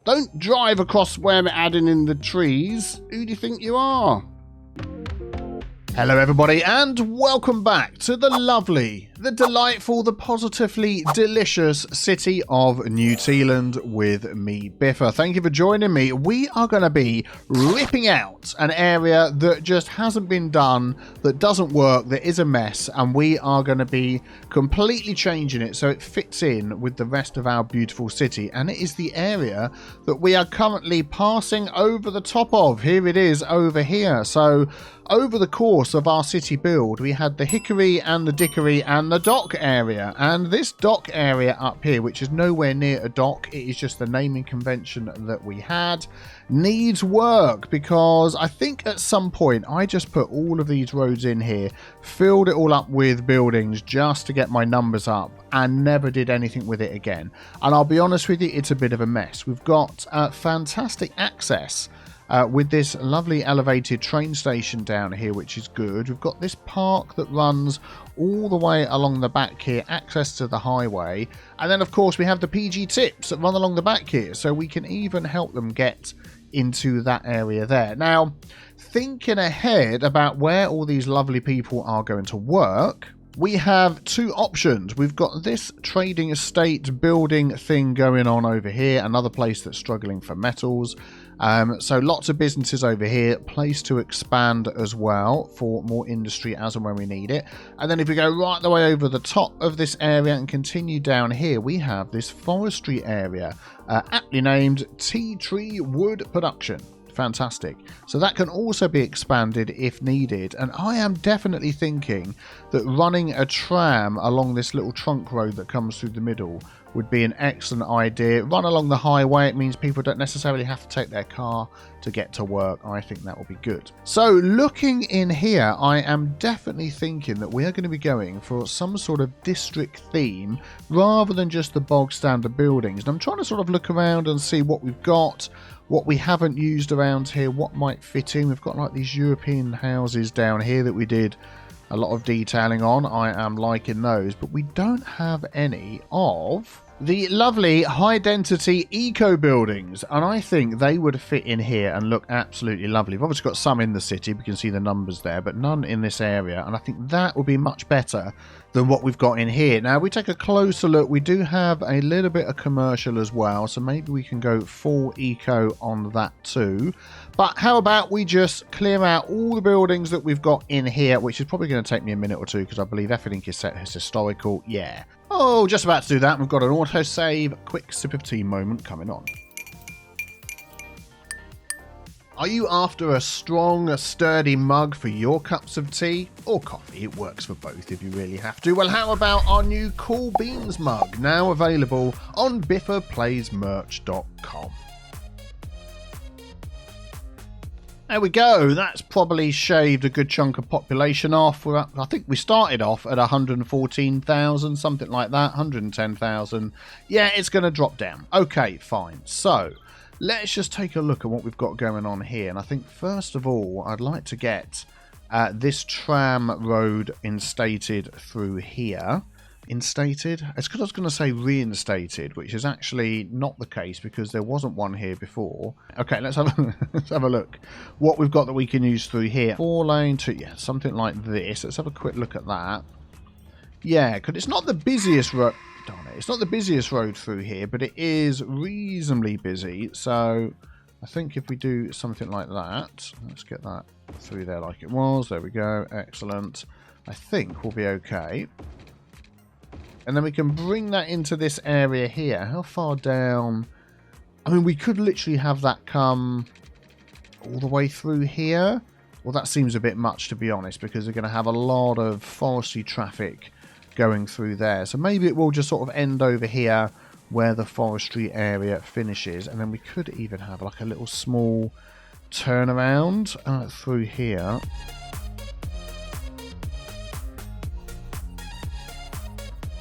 Don't drive across where I'm adding in the trees. Who do you think you are? Hello everybody and welcome back to the lovely, the delightful, the positively delicious city of New Tealand with me, Biffa. Thank you for joining me. We are going to be ripping out an area that just hasn't been done, that doesn't work, that is a mess, and we are going to be completely changing it so it fits in with the rest of our beautiful city. And it is the area that we are currently passing over the top of. Here it is over here. So over the course of our city build, we had the Hickory and the Dickory and the dock area. And this dock area up here, which is nowhere near a dock, it is just the naming convention that we had, needs work because I think at some point I just put all of these roads in here, filled it all up with buildings just to get my numbers up and never did anything with it again. And I'll be honest with you, it's a bit of a mess. We've got fantastic access with this lovely elevated train station down here, which is good. We've got this park that runs all the way along the back here, access to the highway. And then, of course, we have the PG tips that run along the back here, so we can even help them get into that area there. Now, thinking ahead about where all these lovely people are going to work, we have two options. We've got this trading estate building thing going on over here, another place that's struggling for metals. So lots of businesses over here, place to expand as well for more industry as and when we need it. And then if we go right the way over the top of this area and continue down here, we have this forestry area, aptly named Tea Tree Wood Production. Fantastic. So that can also be expanded if needed. And I am definitely thinking that running a tram along this little trunk road that comes through the middle would be an excellent idea. Run along the highway. It means people don't necessarily have to take their car to get to work. I think that will be good. So looking in here, I am definitely thinking that we are going to be going for some sort of district theme rather than just the bog standard buildings. And I'm trying to sort of look around and see what we've got, what we haven't used around here, what might fit in. We've got like these European houses down here that we did a lot of detailing on. I am liking those, but we don't have any of the lovely high density eco buildings, and I think they would fit in here and look absolutely lovely. We've obviously got some in the city, we can see the numbers there, but none in this area, and I think that would be much better than what we've got in here. Now, we take a closer look, we do have a little bit of commercial as well, so maybe we can go full eco on that too. But how about we just clear out all the buildings that we've got in here, which is probably going to take me a minute or two because I believe everything is set as historical. Yeah. Oh, just about to do that. We've got an autosave, quick sip of tea moment coming on. Are you after a strong, sturdy mug for your cups of tea? Or coffee? It works for both if you really have to. Well, how about our new Cool Beans mug, now available on biffaplaysmerch.com. There we go. That's probably shaved a good chunk of population off. We're up, I think we started off at 114,000, something like that, 110,000. Yeah, it's going to drop down. Okay, fine. So let's just take a look at what we've got going on here. And I think first of all, I'd like to get this tram road instated through here. Instated? It's because I was going to say reinstated, which is actually not the case because there wasn't one here before. Okay, let's have a look. What we've got that we can use through here. 4-lane to, yeah, something like this. Let's have a quick look at that. Yeah, because it's not the busiest road. Darn it, it's not the busiest road through here, but it is reasonably busy. So I think if we do something like that, let's get that through there like it was. There we go. Excellent. I think we'll be okay. And then we can bring that into this area here. How far down? I mean, we could literally have that come all the way through here. Well, that seems a bit much, to be honest, because they're going to have a lot of forestry traffic going through there. So maybe it will just sort of end over here where the forestry area finishes. And then we could even have like a little small turnaround through here.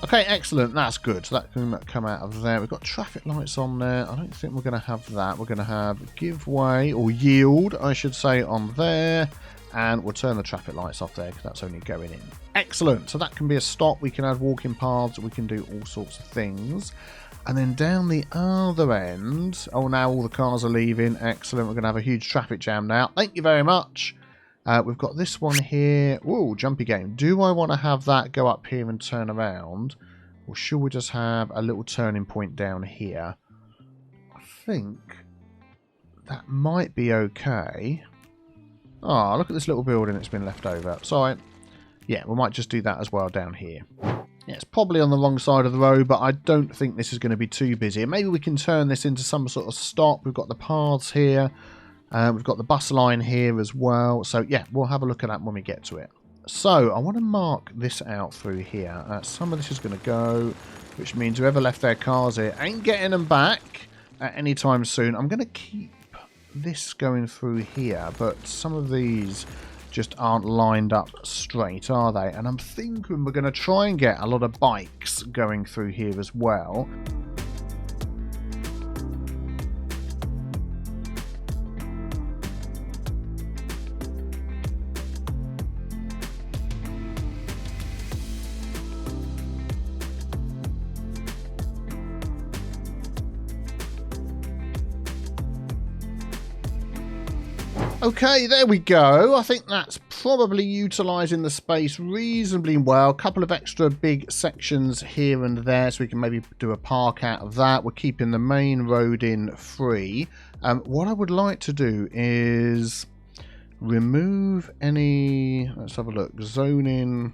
Okay, excellent. That's good. So that can come out of there. We've got traffic lights on there. I don't think we're going to have that. We're going to have give way, or yield, I should say, on there. And we'll turn the traffic lights off there because that's only going in. Excellent. So that can be a stop. We can add walking paths. We can do all sorts of things. And then down the other end, oh, now all the cars are leaving. Excellent. We're going to have a huge traffic jam now. Thank you very much. We've got this one here. Whoa, jumpy game. Do I want to have that go up here and turn around? Or should we just have a little turning point down here? I think that might be okay. Oh, look at this little building that's been left over. Sorry. Yeah, we might just do that as well down here. Yeah, it's probably on the wrong side of the road, but I don't think this is going to be too busy. Maybe we can turn this into some sort of stop. We've got the paths here. We've got the bus line here as well. So, yeah, we'll have a look at that when we get to it. So, I want to mark this out through here. Some of this is going to go, which means whoever left their cars here ain't getting them back at any time soon. I'm going to keep this going through here, but some of these just aren't lined up straight, are they? And I'm thinking we're going to try and get a lot of bikes going through here as well. Okay, there we go. I think that's probably utilising the space reasonably well. A couple of extra big sections here and there, so we can maybe do a park out of that. We're keeping the main road in free. What I would like to do is remove any, let's have a look, zoning.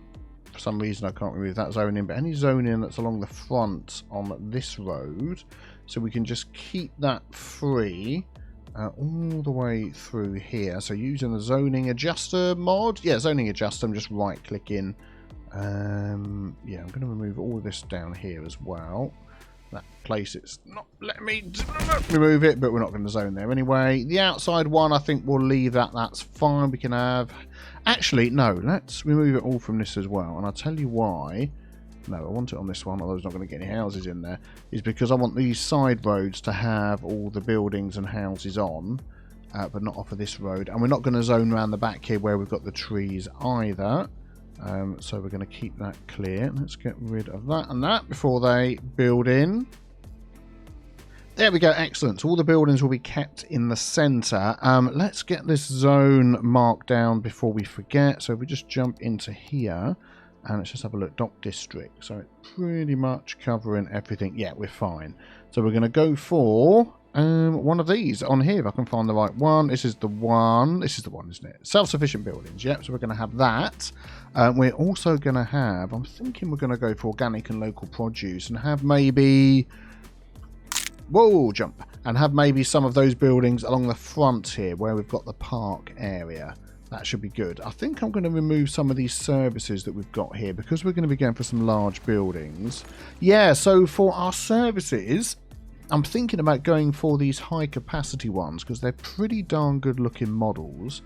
For some reason I can't remove that zoning, but any zoning that's along the front on this road, so we can just keep that free. All the way through here. So using the zoning adjuster mod. Yeah, zoning adjuster. I'm just right clicking. Yeah, I'm going to remove all of this down here as well. That place, it's not letting me remove it, but we're not going to zone there anyway. The outside one, I think we'll leave that. That's fine. We can have... Actually, no, let's remove it all from this as well. And I'll tell you why. No, I want it on this one, although it's not going to get any houses in there, is because I want these side roads to have all the buildings and houses on, but not off of this road. And we're not going to zone around the back here where we've got the trees either. So we're going to keep that clear. Let's get rid of that and that before they build in. There we go, excellent. So all the buildings will be kept in the centre. Let's get this zone marked down before we forget. So if we just jump into here. And let's just have a look, dock district. So it's pretty much covering everything. Yeah, we're fine. So we're going to go for one of these on here, if I can find the right one. This is the one. This is the one, isn't it? Self-sufficient buildings. Yep, so we're going to have that. We're also going to have, I'm thinking we're going to go for organic and local produce and have maybe... Whoa, jump. And have maybe some of those buildings along the front here where we've got the park area. That should be good. I think I'm going to remove some of these services that we've got here because we're going to be going for some large buildings. Yeah, so for our services, I'm thinking about going for these high capacity ones because they're pretty darn good looking models.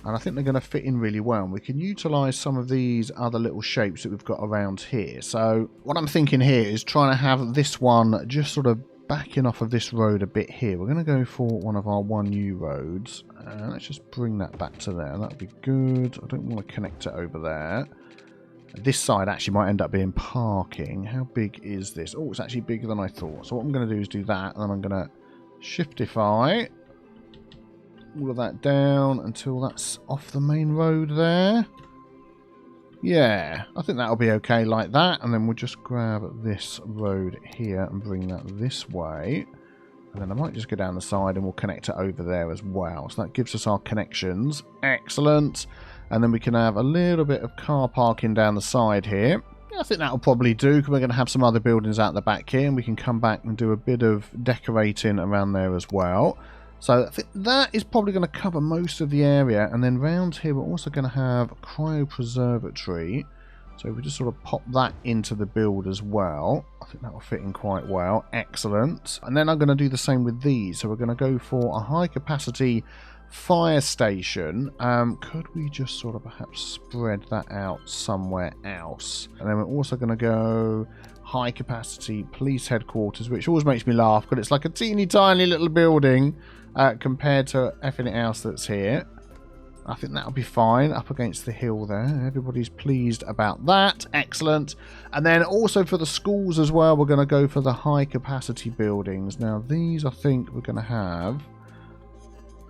And I think they're going to fit in really well. And we can utilise some of these other little shapes that we've got around here. So what I'm thinking here is trying to have this one just sort of backing off of this road a bit here. We're going to go for one of our 1U roads. Let's just bring that back to there. That'd be good. I don't want to connect it over there. This side actually might end up being parking. How big is this? Oh, it's actually bigger than I thought. So what I'm going to do is do that. And then I'm going to shiftify all of that down until that's off the main road there. Yeah, I think that'll be okay like that. And then we'll just grab this road here and bring that this way. And then I might just go down the side and we'll connect it over there as well. So that gives us our connections. Excellent. And then we can have a little bit of car parking down the side here. Yeah, I think that'll probably do because we're going to have some other buildings out the back here. And we can come back and do a bit of decorating around there as well. So I think that is probably going to cover most of the area. And then round here we're also going to have a cryopreservatory. So we just sort of pop that into the build as well. I think that will fit in quite well. Excellent. And then I'm going to do the same with these. So we're going to go for a high capacity fire station. Could we just sort of perhaps spread that out somewhere else? And then we're also going to go high capacity police headquarters, which always makes me laugh because it's like a teeny tiny little building compared to everything else that's here. I think that'll be fine up against the hill there. Everybody's pleased about that. Excellent. And then also for the schools as well, we're going to go for the high capacity buildings. Now these I think we're going to have...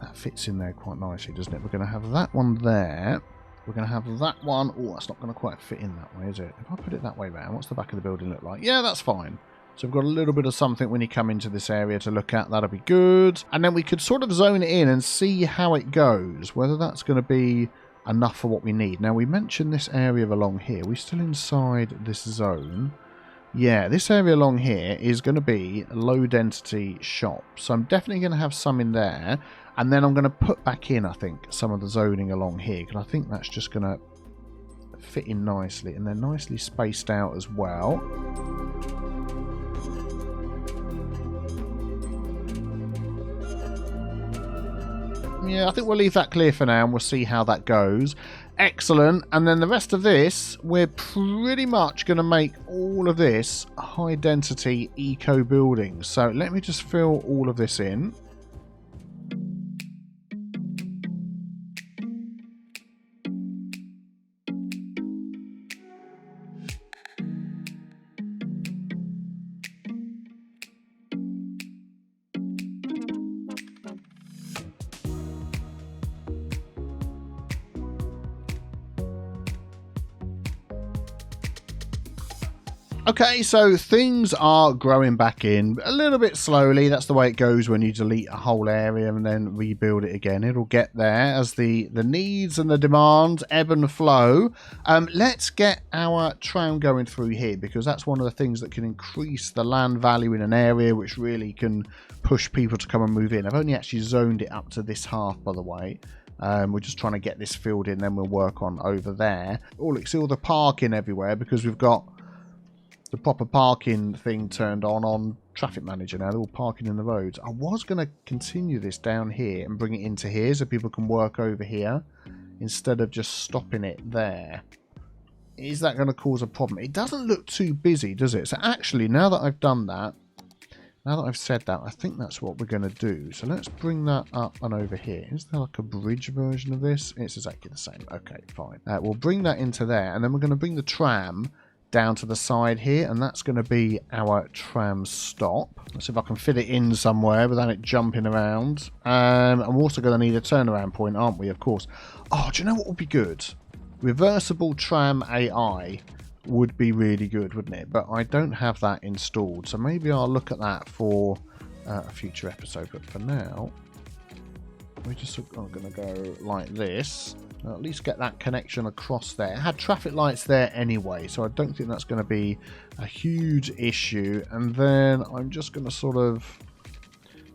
That fits in there quite nicely, doesn't it? We're going to have that one there. We're going to have that one. Oh, that's not going to quite fit in that way, is it? If I put it that way round, what's the back of the building look like? Yeah, that's fine. So we've got a little bit of something when you come into this area to look at. That'll be good. And then we could sort of zone it in and see how it goes, whether that's going to be enough for what we need. Now, we mentioned this area along here. We're still inside this zone. Yeah, this area along here is going to be low density shops. So I'm definitely going to have some in there. And then I'm going to put back in, I think, some of the zoning along here, because I think that's just going to fit in nicely. And they're nicely spaced out as well. Yeah, I think we'll leave that clear for now and we'll see how that goes. Excellent. And then the rest of this, we're pretty much going to make all of this high density eco buildings. So let me just fill all of this in. Okay, so things are growing back in a little bit slowly. That's the way it goes when you delete a whole area and then rebuild it again. It'll get there as the needs and the demands ebb and flow. Let's get our tram going through here, because that's one of the things that can increase the land value in an area, which really can push people to come and move in. I've only actually zoned it up to this half, by the way. We're just trying to get this filled in, then we'll work on over there. Oh, look, see all the parking everywhere, because we've got the proper parking thing turned on Traffic Manager now. They're all parking in the roads. I was going to continue this down here and bring it into here so people can work over here instead of just stopping it there. Is that going to cause a problem? It doesn't look too busy, does it? So actually, now that I've done that, now that I've said that, I think that's what we're going to do. So let's bring that up and over here. Is there like a bridge version of this? It's exactly the same. Okay, fine. We'll bring that into there, and then we're going to bring the tram down to the side here, and that's going to be our tram stop. Let's see if I can fit it in somewhere without it jumping around. I'm also going to need a turnaround point, aren't we? Of course. Oh, do you know what would be good? Reversible tram AI would be really good, wouldn't it? But I don't have that installed, so maybe I'll look at that for a future episode. But for now, we just are going to go like this. At least get that connection across there. It had traffic lights there anyway, so I don't think that's going to be a huge issue. And then I'm just going to sort of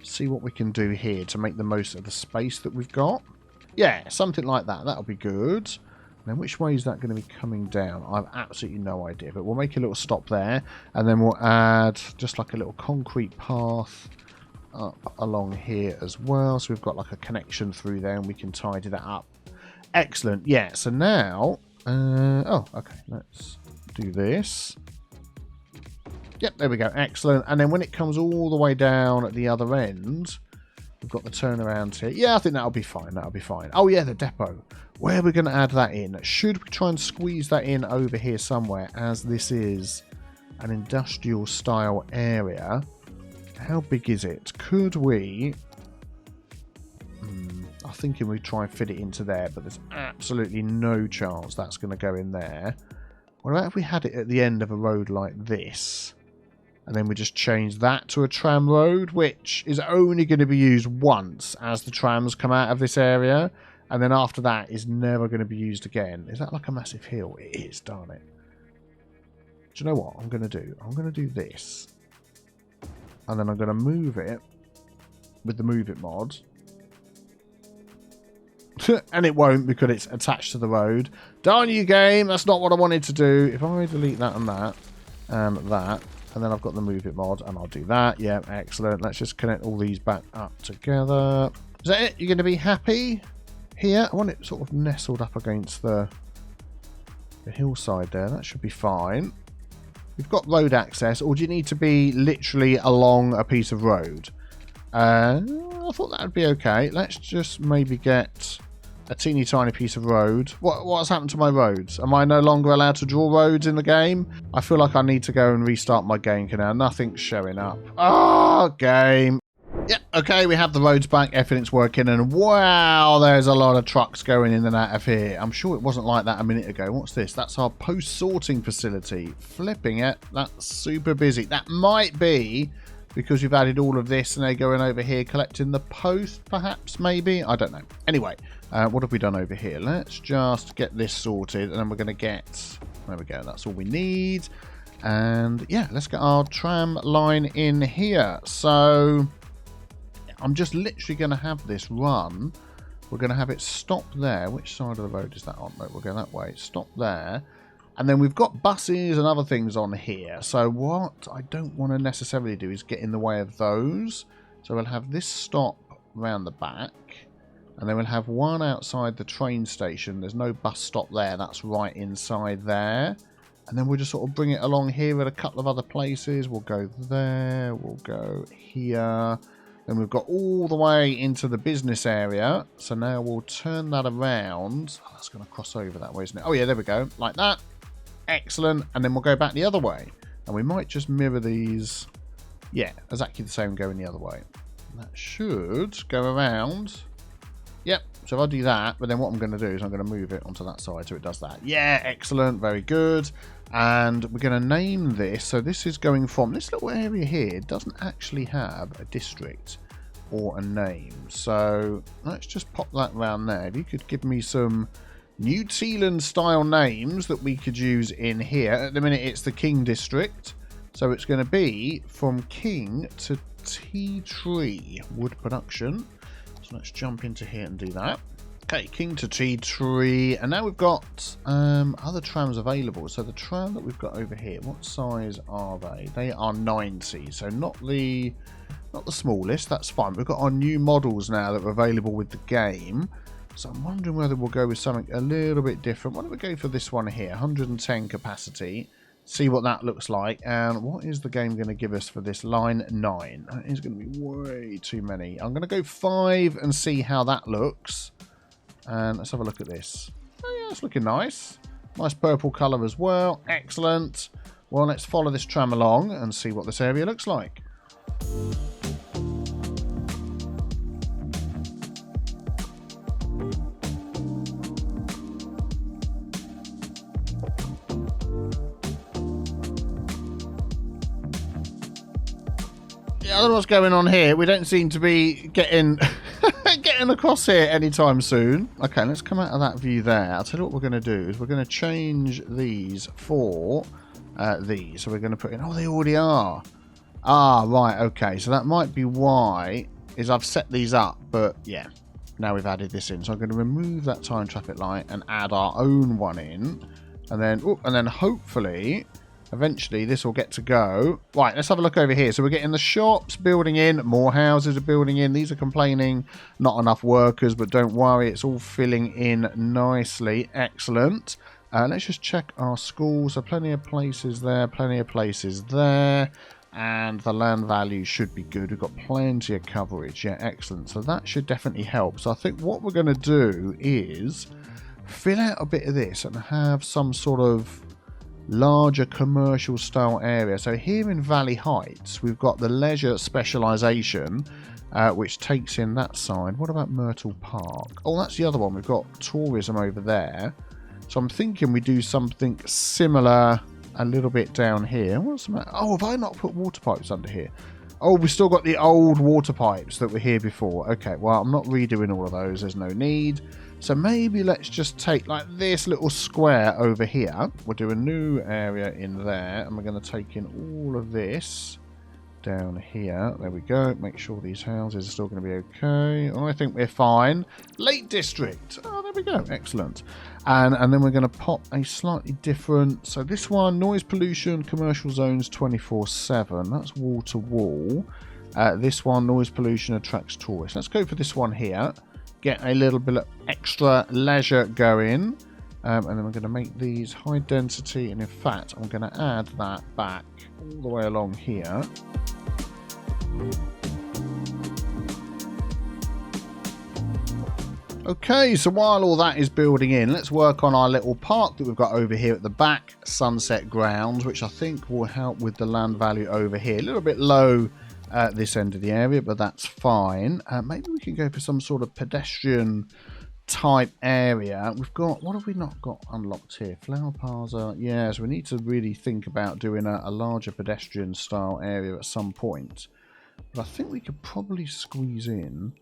see what we can do here to make the most of the space that we've got. Yeah, something like that. That'll be good. Then which way is that going to be coming down? I have absolutely no idea, but we'll make a little stop there, and then we'll add just like a little concrete path up along here as well. So we've got like a connection through there, and we can tidy that up. Excellent. Yeah, so now... oh, okay. Let's do this. Yep, there we go. Excellent. And then when it comes all the way down at the other end, we've got the turnaround here. Yeah, I think that'll be fine. That'll be fine. Oh, yeah, the depot. Where are we going to add that in? Should we try and squeeze that in over here somewhere, as this is an industrial style area? How big is it? Could we... I'm thinking we try and fit it into there, but there's absolutely no chance that's going to go in there. What about if we had it at the end of a road like this, and then we just change that to a tram road, which is only going to be used once as the trams come out of this area, and then after that is never going to be used again. Is that like a massive hill? It is, darn it. Do you know what I'm going to do? I'm going to do this, and then I'm going to move it with the Move It mod. And it won't, because it's attached to the road. Darn you, game, that's not what I wanted to do. If I delete that and that, and that, and then I've got the Move It mod, and I'll do that. Yeah, excellent. Let's just connect all these back up together. Is that it? You're going to be happy here? I want it sort of nestled up against the hillside there. That should be fine. We've got road access, or do you need to be literally along a piece of road? I thought that would be okay. Let's just maybe get a teeny tiny piece of road. What's happened to my roads? Am I no longer allowed to draw roads in the game? I feel like I need to go and restart my game canal. Nothing's showing up. Oh, game. Yeah, okay, we have the roads back. Everything's working. And wow, there's a lot of trucks going in and out of here. I'm sure it wasn't like that a minute ago. What's this? That's our post-sorting facility. Flipping it. That's super busy. That might be because we've added all of this and they're going over here collecting the post, perhaps, maybe. I don't know. Anyway, what have we done over here? Let's just get this sorted and then we're going to get... There we go. That's all we need. And yeah, let's get our tram line in here. So I'm just literally going to have this run. We're going to have it stop there. Which side of the road is that on? No, we'll go that way. Stop there. And then we've got buses and other things on here. So what I don't want to necessarily do is get in the way of those. So we'll have this stop round the back. And then we'll have one outside the train station. There's no bus stop there. That's right inside there. And then we'll just sort of bring it along here at a couple of other places. We'll go there. We'll go here. Then we've got all the way into the business area. So now we'll turn that around. Oh, that's going to cross over that way, isn't it? Oh, yeah, there we go. Like that. Excellent. And then we'll go back the other way. And we might just mirror these. Yeah, exactly the same going the other way. And that should go around. Yep. So if I do that, but then what I'm going to do is I'm going to move it onto that side so it does that. Yeah, excellent. Very good. And we're going to name this. So this is going from this little area here. It doesn't actually have a district or a name. So let's just pop that around there. If you could give me some New Tealand style names that we could use in here. At the minute it's the King District. So it's going to be from King to Tea Tree Wood Production. So let's jump into here and do that. Okay, King to Tea Tree. And now we've got other trams available. So the tram that we've got over here, what size are they? They are 90. So not the smallest. That's fine. We've got our new models now that are available with the game. So I'm wondering whether we'll go with something a little bit different. Why don't we go for this one here, 110 capacity. See what that looks like. And what is the game going to give us for this line 9? That is going to be way too many. I'm going to go 5 and see how that looks. And let's have a look at this. Oh yeah, it's looking nice. Nice purple colour as well. Excellent. Well, let's follow this tram along and see what this area looks like. I don't know what's going on here. We don't seem to be getting across here anytime soon. Okay, let's come out of that view there. I'll tell you what we're going to do is we're going to change these for these. So we're going to put in... Oh, they already are. Ah, right. Okay, so that might be why is I've set these up. But yeah, now we've added this in. So I'm going to remove that time traffic light and add our own one in. And then hopefully... Eventually, this will get to go. Right, let's have a look over here. So we're getting the shops building in. More houses are building in. These are complaining. Not enough workers, but don't worry. It's all filling in nicely. Excellent. Let's just check our schools. So plenty of places there. Plenty of places there. And the land value should be good. We've got plenty of coverage. Yeah, excellent. So that should definitely help. So I think what we're going to do is fill out a bit of this and have some sort of larger commercial style area. So here in Valley Heights we've got the leisure specialization which takes in that side. What about Myrtle Park? Oh, that's the other one. We've got tourism over there. So I'm thinking we do something similar a little bit down here. What's the matter? Oh, have I not put water pipes under here? Oh, we've still got the old water pipes that were here before. Okay, well, I'm not redoing all of those. There's no need. So maybe let's just take like this little square over here. We'll do a new area in there. And we're going to take in all of this down here. There we go. Make sure these houses are still going to be okay. Oh, I think we're fine. Lake District. Oh, there we go. Excellent. And then we're going to pop a slightly different. So this one, noise pollution, commercial zones 24/7. That's wall to wall. This one, noise pollution attracts tourists. Let's go for this one here. Get a little bit of extra leisure going. And then we're going to make these high density. And in fact, I'm going to add that back all the way along here. Okay, so while all that is building in, let's work on our little park that we've got over here at the back, Sunset Grounds, which I think will help with the land value over here. A little bit low at this end of the area, but that's fine. Maybe we can go for some sort of pedestrian type area. We've got, what have we not got unlocked here? Flower Plaza. Yeah, so we need to really think about doing a larger pedestrian style area at some point. But I think we could probably squeeze in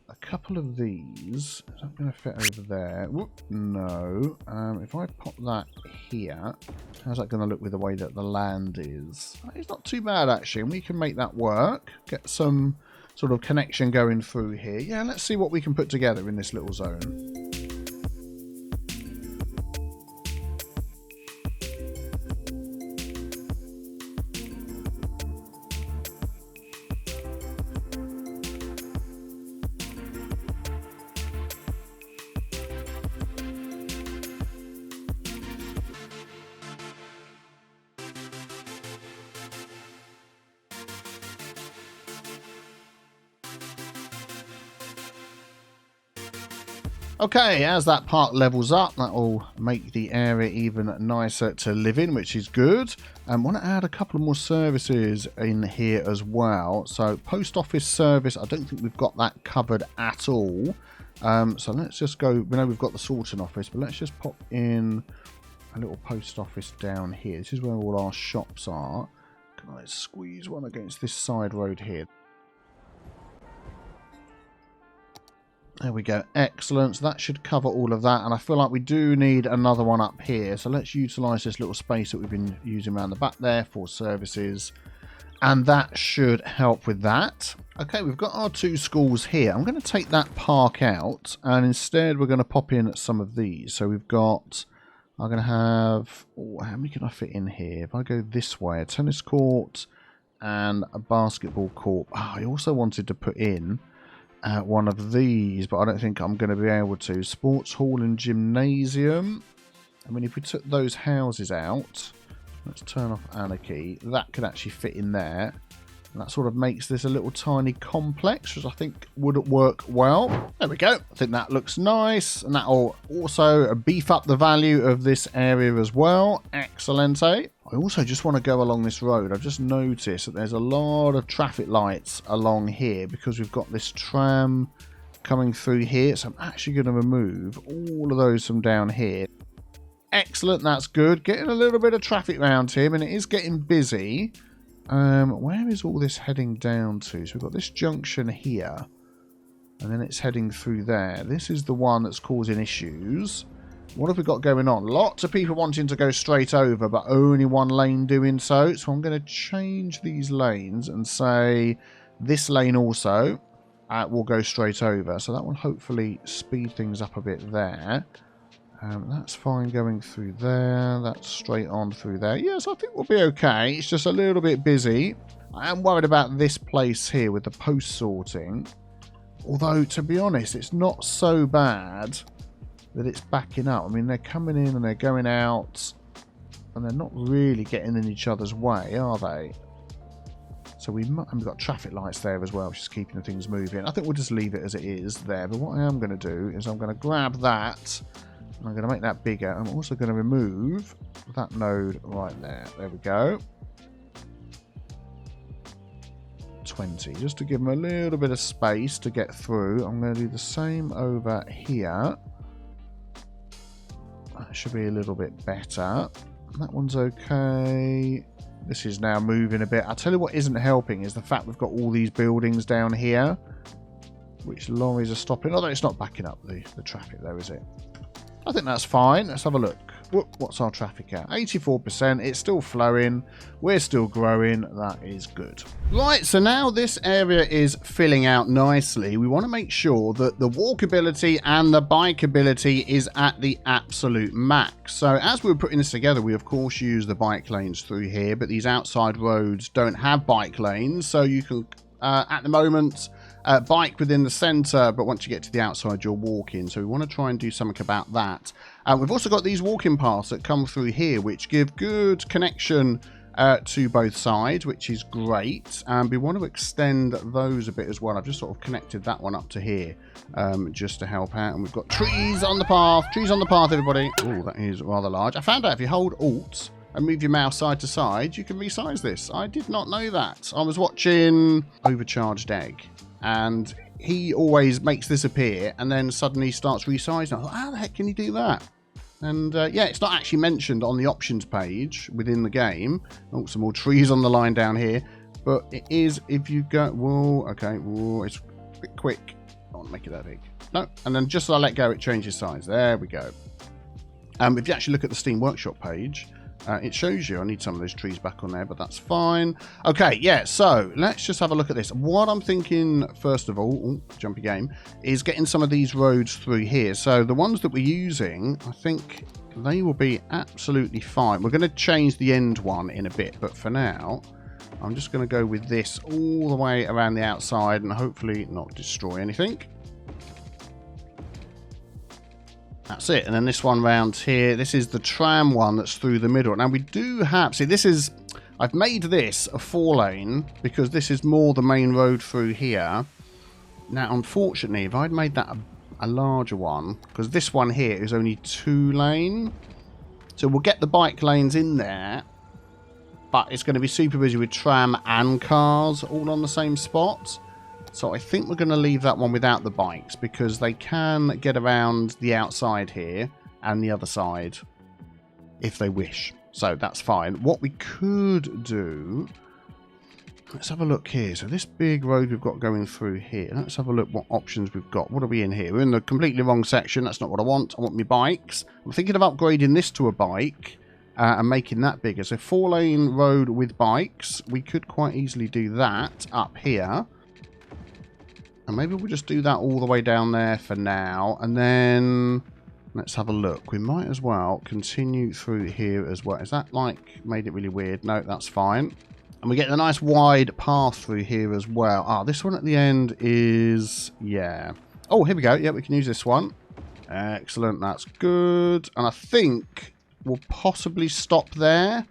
a couple of these. Is that going to fit over there? Whoop, no. If I pop that here, how's that going to look with the way that the land is? It's not too bad, actually, and we can make that work. Get some sort of connection going through here. Yeah, let's see what we can put together in this little zone. Okay, as that park levels up, that will make the area even nicer to live in, which is good. I want to add a couple more services in here as well. So post office service, I don't think we've got that covered at all. So let's just go, we know we've got the sorting office, but let's just pop in a little post office down here. This is where all our shops are. Can I squeeze one against this side road here? There we go. Excellent. So that should cover all of that. And I feel like we do need another one up here. So let's utilise this little space that we've been using around the back there for services. And that should help with that. Okay, we've got our two schools here. I'm going to take that park out. And instead we're going to pop in some of these. So we've got... I'm going to have... Oh, how many can I fit in here? If I go this way, a tennis court and a basketball court. Oh, I also wanted to put in... one of these, but I don't think I'm going to be able to. Sports hall and gymnasium. I mean, if we took those houses out, let's turn off anarchy. That could actually fit in there. And that sort of makes this a little tiny complex, which I think would work well. There we go. I think that looks nice. And that will also beef up the value of this area as well. Excellent, eh? I also just want to go along this road. I've just noticed that there's a lot of traffic lights along here because we've got this tram coming through here. So I'm actually going to remove all of those from down here. Excellent, that's good. Getting a little bit of traffic around here, and it is getting busy. Where is all this heading down to? So we've got this junction here, and then it's heading through there. This is the one that's causing issues. What have we got going on? Lots of people wanting to go straight over, but only one lane doing so. So I'm going to change these lanes and say this lane also will go straight over. So that will hopefully speed things up a bit there. That's fine going through there. That's straight on through there. Yes, I think we'll be okay. It's just a little bit busy. I am worried about this place here with the post sorting. Although, to be honest, it's not so bad that it's backing up. I mean, they're coming in and they're going out. And they're not really getting in each other's way, are they? So we've got traffic lights there as well, which is keeping things moving. I think we'll just leave it as it is there. But what I am going to do is I'm going to grab that. I'm going to make that bigger. I'm also going to remove that node right there. There we go. 20. Just to give them a little bit of space to get through. I'm going to do the same over here. That should be a little bit better. That one's okay. This is now moving a bit. I'll tell you what isn't helping is the fact we've got all these buildings down here, which lorries are stopping. Although it's not backing up the traffic though, is it? I think that's fine. Let's have a look. What's our traffic at? 84%. It's still flowing. We're still growing. That is good. Right, so now this area is filling out nicely. We want to make sure that the walkability and the bikeability is at the absolute max. So as we were putting this together, we of course use the bike lanes through here, but these outside roads don't have bike lanes. So you can, at the moment, bike within the centre, but once you get to the outside, you're walking. So we want to try and do something about that. We've also got these walking paths that come through here, which give good connection to both sides, which is great. And we want to extend those a bit as well. I've just sort of connected that one up to here just to help out. And we've got trees on the path. Trees on the path, everybody. Oh, that is rather large. I found out if you hold Alt and move your mouse side to side, you can resize this. I did not know that. I was watching Overcharged Egg, and he always makes this appear and then suddenly starts resizing. I thought, how the heck can you do that? And yeah, it's not actually mentioned on the options page within the game. Oh, some more trees on the line down here. But it is if you go... Whoa, okay, whoa, it's a bit quick. I want to make it that big. No, and then just as I let go, it changes size. There we go. If you actually look at the Steam Workshop page, it shows you. I need some of those trees back on there, but that's fine. Okay, yeah, so let's just have a look at this. What I'm thinking, first of all, jumpy game, is getting some of these roads through here. So the ones that we're using, I think they will be absolutely fine. We're going to change the end one in a bit, but for now, I'm just going to go with this all the way around the outside and hopefully not destroy anything. That's it. And then this one round here, this is the tram one that's through the middle. Now we do have, see, this is, I've made this a 4-lane because this is more the main road through here. Now, unfortunately, if I'd made that a larger one, because this one here is only 2-lane, so we'll get the bike lanes in there, but it's going to be super busy with tram and cars all on the same spot. So I think we're going to leave that one without the bikes because they can get around the outside here and the other side if they wish. So that's fine. What we could do... Let's have a look here. So this big road we've got going through here. Let's have a look what options we've got. What are we in here? We're in the completely wrong section. That's not what I want. I want my bikes. I'm thinking of upgrading this to a bike and making that bigger. So 4-lane road with bikes. We could quite easily do that up here. And maybe we'll just do that all the way down there for now. And then let's have a look. We might as well continue through here as well. Is that like made it really weird? No, that's fine. And we get a nice wide path through here as well. Ah, this one at the end is... yeah. Oh, here we go. Yeah, we can use this one. Excellent. That's good. And I think we'll possibly stop there.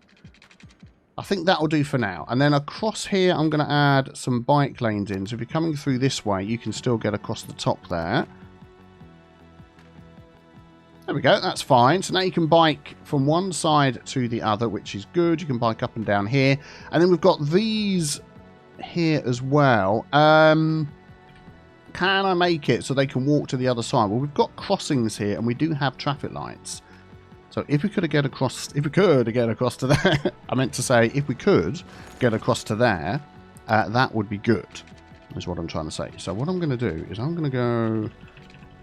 I think that'll do for now. And then across here, I'm going to add some bike lanes in. So if you're coming through this way, you can still get across the top there. There we go. That's fine. So now you can bike from one side to the other, which is good. You can bike up and down here. And then we've got these here as well. Can I make it so they can walk to the other side? Well, we've got crossings here, and we do have traffic lights. So if we could get across to there, I meant to say if we could get across to there, that would be good, is what I'm trying to say. So what I'm going to do is I'm going to go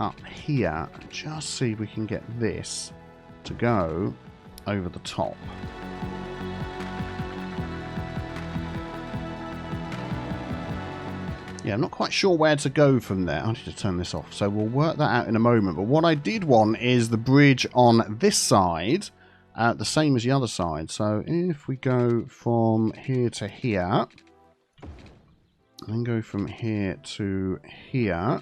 up here and just see if we can get this to go over the top. Yeah, I'm not quite sure where to go from there. I need to turn this off. So we'll work that out in a moment. But what I did want is the bridge on this side, the same as the other side. So if we go from here to here, and go from here to here,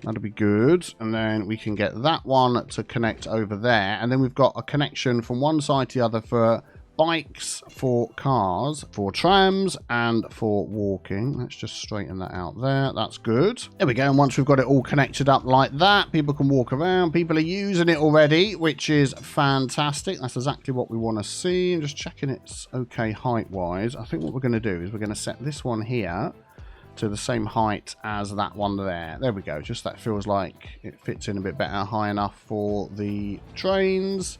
that'll be good. And then we can get that one to connect over there. And then we've got a connection from one side to the other for bikes, for cars, for trams, and for walking. Let's just straighten that out there. That's good. There we go. And once we've got it all connected up like that, people can walk around. People are using it already, which is fantastic. That's exactly what we want to see. I'm just checking it's okay height-wise. I think what we're going to do is we're going to set this one here to the same height as that one there. There we go. Just that feels like it fits in a bit better, high enough for the trains.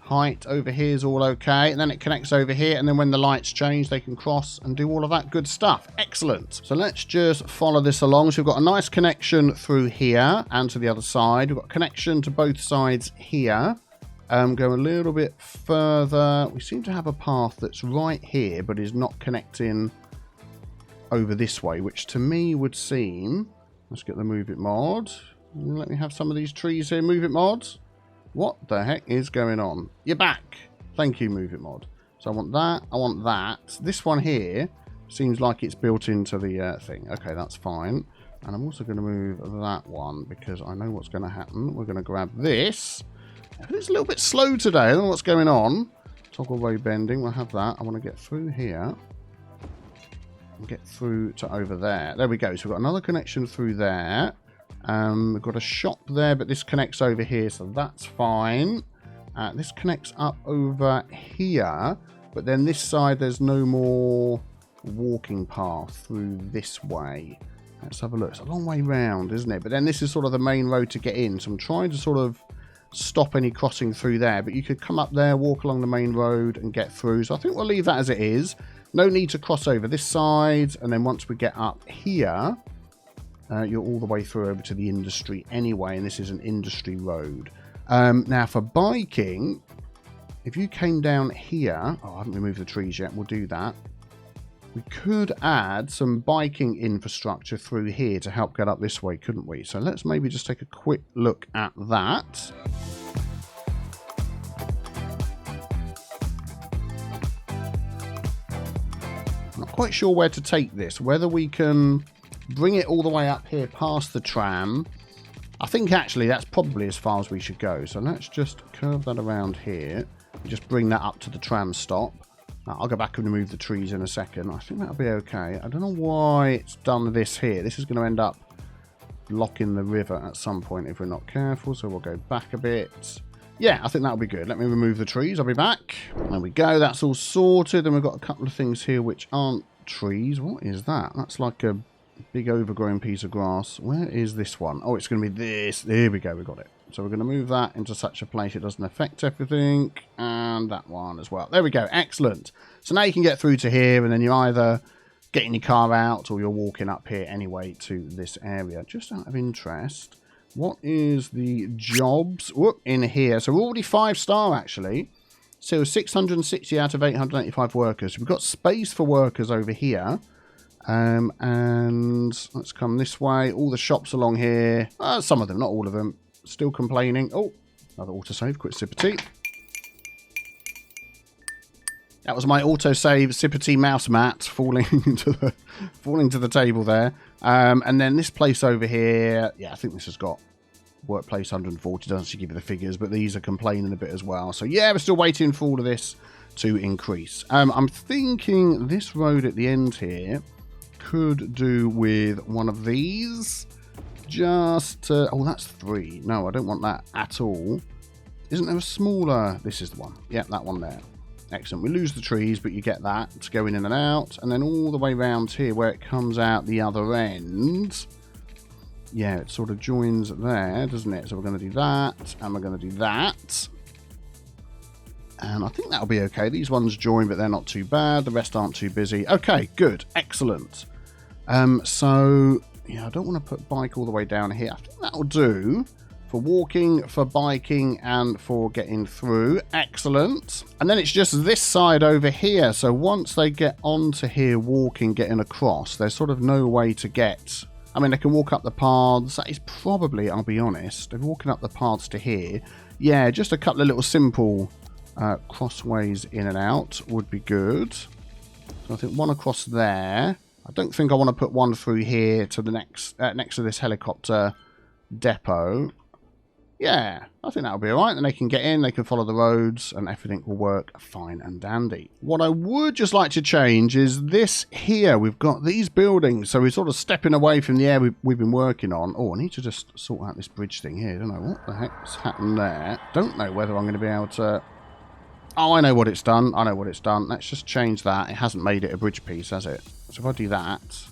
Height over here is all okay, and then it connects over here, and then when the lights change they can cross and do all of that good stuff. Excellent. So let's just follow this along. So we've got a nice connection through here and to the other side. We've got a connection to both sides here. Go a little bit further. We seem to have a path that's right here but is not connecting over this way, which to me would seem... Let's get the move it mod. Let me have some of these trees here. Move it mods. What the heck is going on? You're back. Thank you, Move It Mod. So I want that. I want that. This one here seems like it's built into the thing. Okay, that's fine. And I'm also going to move that one because I know what's going to happen. We're going to grab this. It's a little bit slow today. I don't know what's going on. Toggle road bending, we'll have that. I want to get through here. And get through to over there. There we go. So we've got another connection through there. We've got a shop there, but this connects over here, so that's fine. This connects up over here, but then this side there's no more walking path through this way. Let's have a look. It's a long way round, isn't it? But then this is sort of the main road to get in, so I'm trying to sort of stop any crossing through there, but you could come up there, walk along the main road and get through. So I think we'll leave that as it is. No need to cross over this side, and then once we get up here, you're all the way through over to the industry anyway, and this is an industry road. Now for biking, if you came down here, oh, I haven't removed the trees yet, we'll do that. We could add some biking infrastructure through here to help get up this way, couldn't we? So let's maybe just take a quick look at that. Not quite sure where to take this, whether we can bring it all the way up here past the tram. I think actually that's probably as far as we should go. So let's just curve that around here and just bring that up to the tram stop. I'll go back and remove the trees in a second. I think that'll be okay. I don't know why it's done this here. This is going to end up blocking the river at some point if we're not careful. So we'll go back a bit. Yeah, I think that'll be good. Let me remove the trees. I'll be back. There we go. That's all sorted. And we've got a couple of things here which aren't trees. What is that? That's like a big overgrown piece of grass. Where is this one? Oh, it's going to be this. There we go. We got it. So we're going to move that into such a place it doesn't affect everything. And that one as well. There we go. Excellent. So now you can get through to here, and then you're either getting your car out or you're walking up here anyway to this area. Just out of interest, what is the jobs in here? So we're already 5-star actually. So 660 out of 885 workers. We've got space for workers over here. And let's come this way. All the shops along here. Some of them, not all of them. Still complaining. Oh, another autosave. Quick sip of tea. That was my autosave sip of tea mouse mat falling into the table there. And then this place over here. Yeah, I think this has got workplace 140. Doesn't actually give you the figures, but these are complaining a bit as well. So yeah, we're still waiting for all of this to increase. I'm thinking this road at the end here could do with one of these. Just oh, that's 3. No, I don't want that at all. Isn't there a smaller? This is the one. Yeah, that one there. Excellent. We lose the trees, but you get that. It's going in and out, and then all the way around here where it comes out the other end. Yeah, it sort of joins there, doesn't it? So we're going to do that, and we're going to do that. And I think that'll be okay. These ones join, but they're not too bad. The rest aren't too busy. Okay, good. Excellent. So, yeah, I don't want to put bike all the way down here. I think that'll do for walking, for biking, and for getting through. Excellent. And then it's just this side over here. So once they get onto here walking, getting across, there's sort of no way to get... I mean, they can walk up the paths. That is probably, I'll be honest, they're walking up the paths to here. Yeah, just a couple of little simple crossways in and out would be good. So I think one across there. I don't think I want to put one through here to the next to this helicopter depot. Yeah, I think that'll be alright. Then they can get in, they can follow the roads, and everything will work fine and dandy. What I would just like to change is this here. We've got these buildings, so we're sort of stepping away from the area we've been working on. Oh, I need to just sort out this bridge thing here. Don't know what the heck's happened there. Don't know whether I'm going to be able to... Oh, I know what it's done. I know what it's done. Let's just change that. It hasn't made it a bridge piece, has it? So if I do that,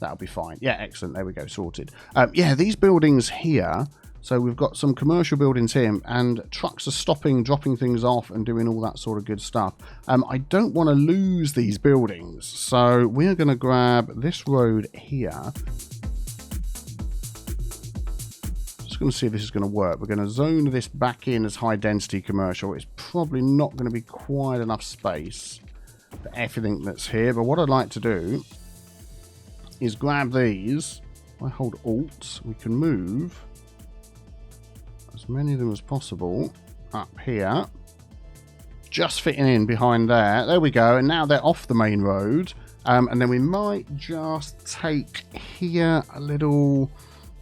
that'll be fine. Yeah, excellent. There we go. Sorted. Yeah, these buildings here. So we've got some commercial buildings here, and trucks are stopping, dropping things off, and doing all that sort of good stuff. I don't want to lose these buildings. So we're going to grab this road here. Going to see if this is going to work. We're going to zone this back in as high density commercial. It's probably not going to be quite enough space for everything that's here, but what I'd like to do is grab these. If I hold Alt, we can move as many of them as possible up here, just fitting in behind there we go, and now they're off the main road. And then we might just take here a little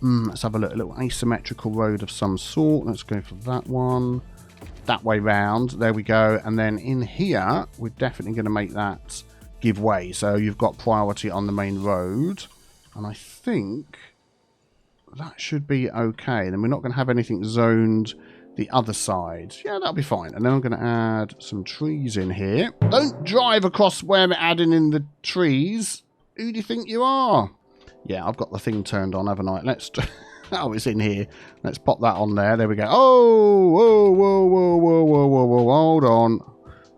let's have a look. A little asymmetrical road of some sort. Let's go for that one. that way round. There we go. And then in here, we're definitely going to make that give way. So you've got priority on the main road. And I think that should be okay. Then we're not going to have anything zoned the other side. Yeah, that'll be fine. And then I'm going to add some trees in here. Don't drive across where we're adding in the trees. Who do you think you are? Yeah, I've got the thing turned on, haven't I? Let's... Oh, it's in here. Let's pop that on there. There we go. Oh, whoa, whoa, whoa, whoa, whoa, whoa, whoa. Hold on.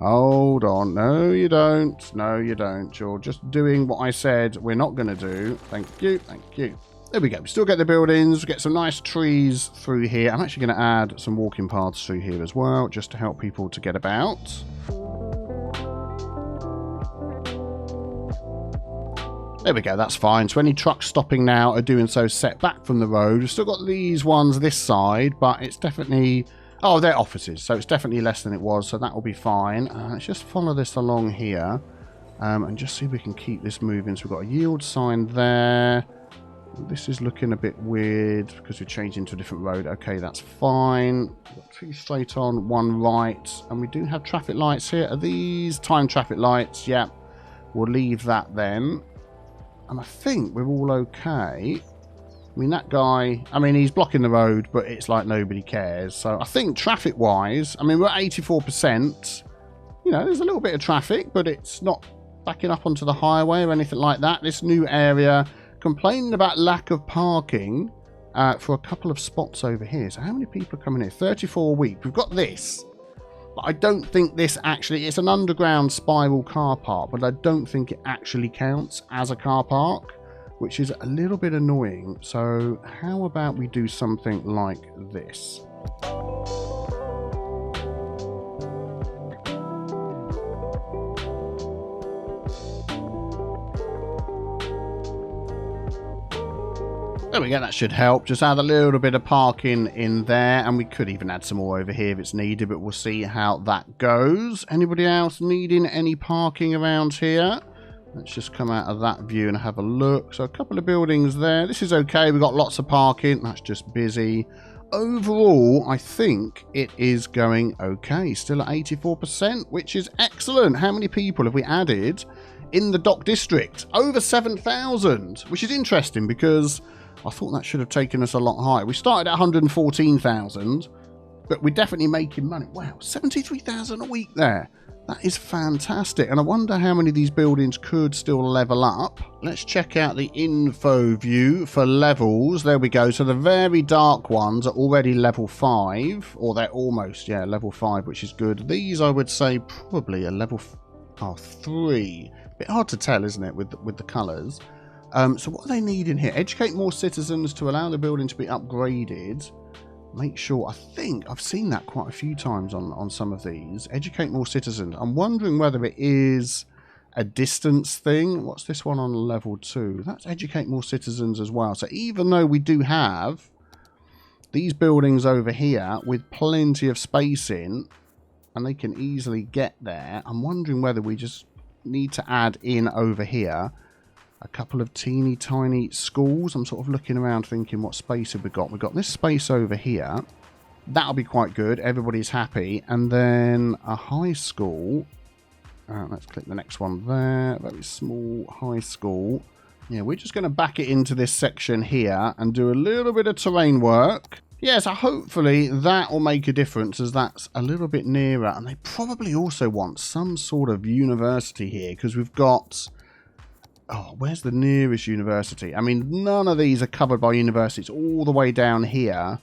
Hold on. No, you don't. No, you don't. You're just doing what I said we're not going to do. Thank you. Thank you. There we go. We still get the buildings. We get some nice trees through here. I'm actually going to add some walking paths through here as well, just to help people to get about. There we go, that's fine. So any trucks stopping now are doing so set back from the road. We've still got these ones this side, but it's definitely... Oh, they're offices, so it's definitely less than it was, so that will be fine. Let's just follow this along here and just see if we can keep this moving. So we've got a yield sign there. This is looking a bit weird because we're changing to a different road. Okay, that's fine. We've got 2 straight on, 1 right. And we do have traffic lights here. Are these time traffic lights? Yeah, we'll leave that then. And I think we're all okay. I mean, that guy, I mean, he's blocking the road, but it's like nobody cares. So I think traffic-wise, I mean, we're at 84%. You know, there's a little bit of traffic, but it's not backing up onto the highway or anything like that. This new area, complaining about lack of parking for a couple of spots over here. So how many people are coming here? 34 a week. We've got this. But I don't think this actually... It's an underground spiral car park, but I don't think it actually counts as a car park, which is a little bit annoying. So how about we do something like this? There we go, that should help. Just add a little bit of parking in there, and we could even add some more over here if it's needed, but we'll see how that goes. Anybody else needing any parking around here? Let's just come out of that view and have a look. So a couple of buildings there. This is okay. We've got lots of parking. That's just busy. Overall, I think it is going okay. Still at 84%, which is excellent. How many people have we added in the Dock District? Over 7,000, which is interesting because... I thought that should have taken us a lot higher. We started at 114,000, but we're definitely making money. Wow, 73,000 a week there. That is fantastic. And I wonder how many of these buildings could still level up. Let's check out the info view for levels. There we go. So the very dark ones are already level 5, or they're almost, yeah, level 5, which is good. These, I would say, probably a level 3. A bit hard to tell, isn't it, with the colours. So what do they need in here? Educate more citizens to allow the building to be upgraded. Make sure, I think I've seen that quite a few times on some of these. Educate more citizens. I'm wondering whether it is a distance thing. What's this one on level 2? That's educate more citizens as well. So even though we do have these buildings over here with plenty of space in, and they can easily get there, I'm wondering whether we just need to add in over here a couple of teeny tiny schools. I'm sort of looking around thinking, what space have we got? We've got this space over here. That'll be quite good. Everybody's happy. And then a high school. Let's click the next one there. Very small high school. Yeah, we're just going to back it into this section here and do a little bit of terrain work. Yeah, so hopefully that will make a difference as that's a little bit nearer. And they probably also want some sort of university here because we've got... Oh, where's the nearest university? I mean, none of these are covered by universities all the way down here.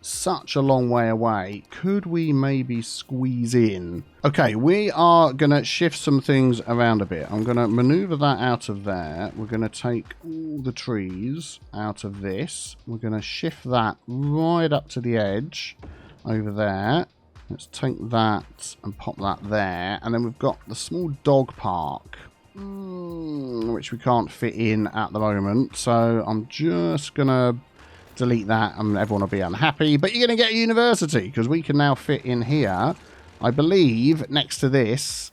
Such a long way away. Could we maybe squeeze in? Okay, we are going to shift some things around a bit. I'm going to maneuver that out of there. We're going to take all the trees out of this. We're going to shift that right up to the edge over there. Let's take that and pop that there. And then we've got the small dog park. Which we can't fit in at the moment, so I'm just gonna delete that and everyone will be unhappy, but you're gonna get a university because we can now fit in here, I believe, next to this,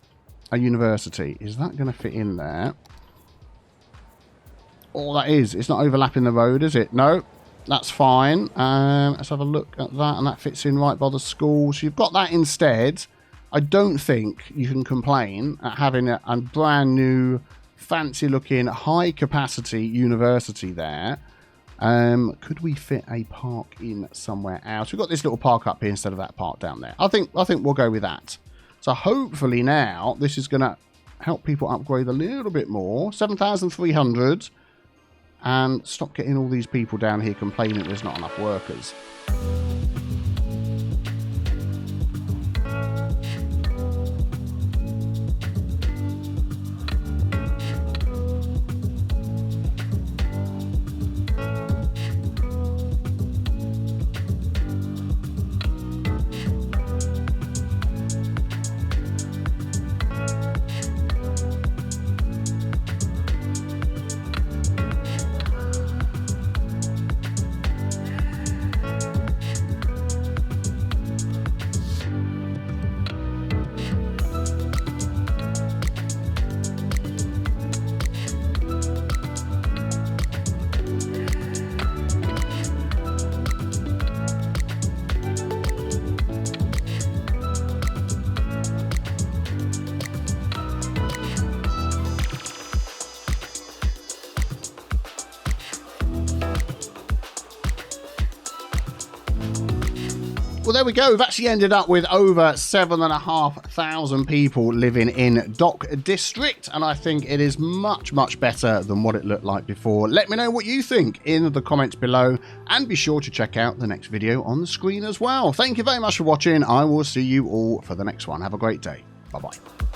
a university. Is that gonna fit in there? Oh, that is. It's not overlapping the road, is it? No. That's fine. Let's have a look at that, and that fits in right by the school. So you've got that instead. I don't think you can complain at having a brand new, fancy-looking, high-capacity university there. Could we fit a park in somewhere else? We've got this little park up here instead of that park down there. I think we'll go with that. So hopefully now this is going to help people upgrade a little bit more. 7,300. And stop getting all these people down here complaining there's not enough workers. Well, there we go. We've actually ended up with over 7,500 people living in Dock District, and I think it is much, much better than what it looked like before. Let me know what you think in the comments below, and be sure to check out the next video on the screen as well. Thank you very much for watching. I will see you all for the next one. Have a great day. Bye-bye.